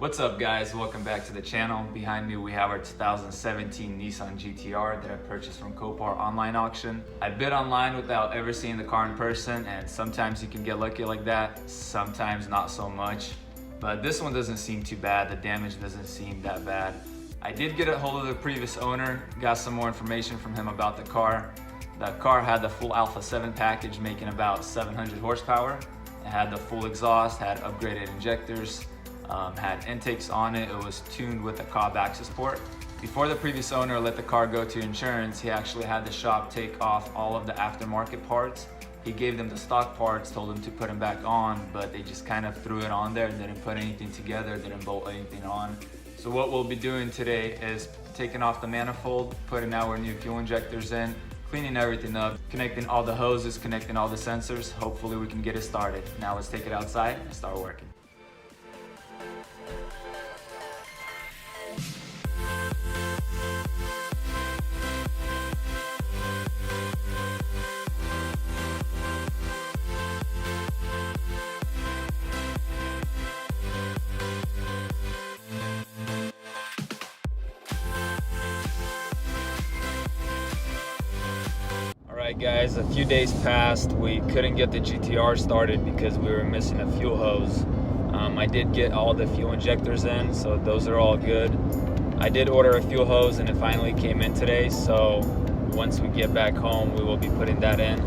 What's up guys, welcome back to the channel. Behind me we have our 2017 Nissan GTR that I purchased from COPART online auction. I bid online without ever seeing the car in person, and sometimes you can get lucky like that, sometimes not so much. But this one doesn't seem too bad, the damage doesn't seem that bad. I did get a hold of the previous owner, got some more information from him about the car. The car had the full Alpha 7 package making about 700 horsepower. It had the full exhaust, had upgraded injectors, had intakes on it. It was tuned with a cob access port. Before the previous owner let the car go to insurance, he actually had the shop take off all of the aftermarket parts. He gave them the stock parts, told them to put them back on, but they just kind of threw it on there and didn't put anything together, didn't bolt anything on. So what we'll be doing today is taking off the manifold, putting our new fuel injectors in, cleaning everything up, connecting all the hoses, connecting all the sensors. Hopefully we can get it started. Now let's take it outside and start working. Alright guys, a few days passed. We couldn't get the GTR started because we were missing a fuel hose. I did get all the fuel injectors in, so those are all good. I did order a fuel hose and it finally came in today, so once we get back home we will be putting that in.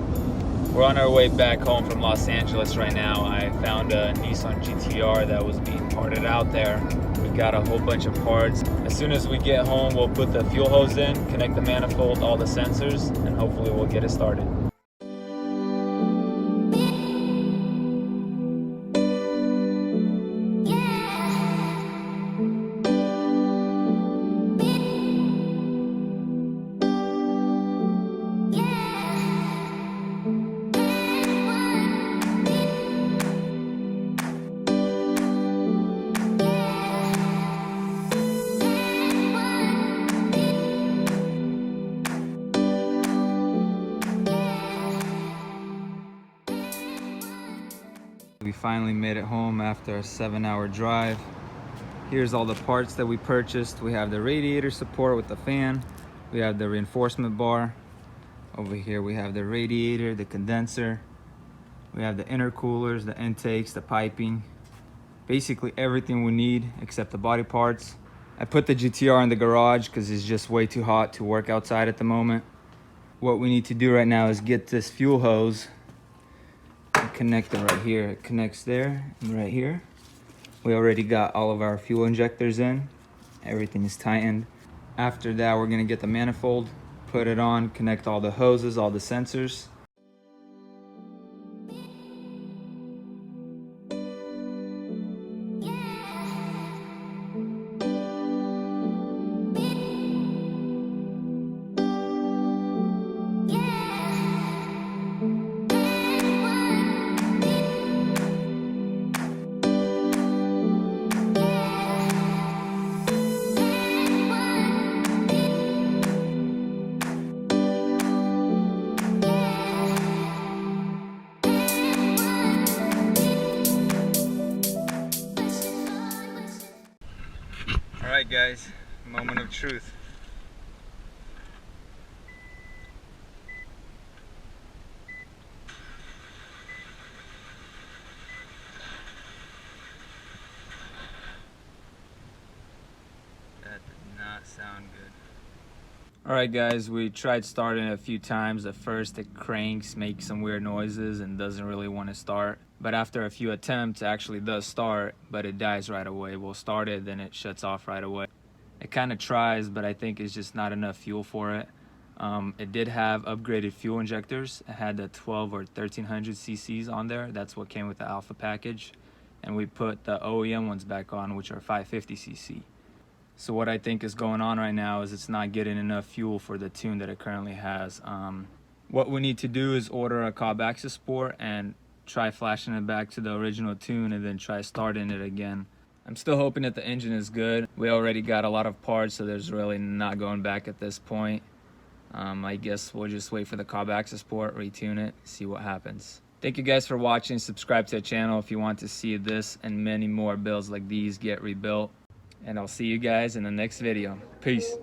We're on our way back home from Los Angeles right now. I found a Nissan GTR that was being parted out there. We got a whole bunch of parts. As soon as we get home, we'll put the fuel hose in, connect the manifold, all the sensors, and hopefully we'll get it started. We finally made it home after a 7-hour drive. Here's all the parts that we purchased. We have the radiator support with the fan. We have the reinforcement bar. Over here we have the radiator, the condenser. We have the intercoolers, the intakes, the piping. Basically everything we need except the body parts. I put the GTR in the garage because it's just way too hot to work outside at the moment. What we need to do right now is get this fuel hose, connect it right here. It connects there and right here. We already got all of our fuel injectors in. Everything is tightened. After that, we're gonna get the manifold, put it on, connect all the hoses, all the sensors. Alright guys, moment of truth. That did not sound good. Alright guys, we tried starting it a few times. At first it cranks, makes some weird noises and doesn't really want to start. But after a few attempts, it actually does start, but it dies right away. We'll start it, then it shuts off right away. It kind of tries, but I think it's just not enough fuel for it. It did have upgraded fuel injectors. It had the 12 or 1300 cc's on there. That's what came with the Alpha package. And we put the OEM ones back on, which are 550 cc. So what I think is going on right now is it's not getting enough fuel for the tune that it currently has. What we need to do is order a cob access port and try flashing it back to the original tune and then try starting it again. I'm still hoping that the engine is good. We already got a lot of parts, so there's really not going back at this point. I guess we'll just wait for the cob access port, retune it, see what happens. Thank you guys for watching. Subscribe to the channel if you want to see this and many more builds like these get rebuilt. And I'll see you guys in the next video. Peace.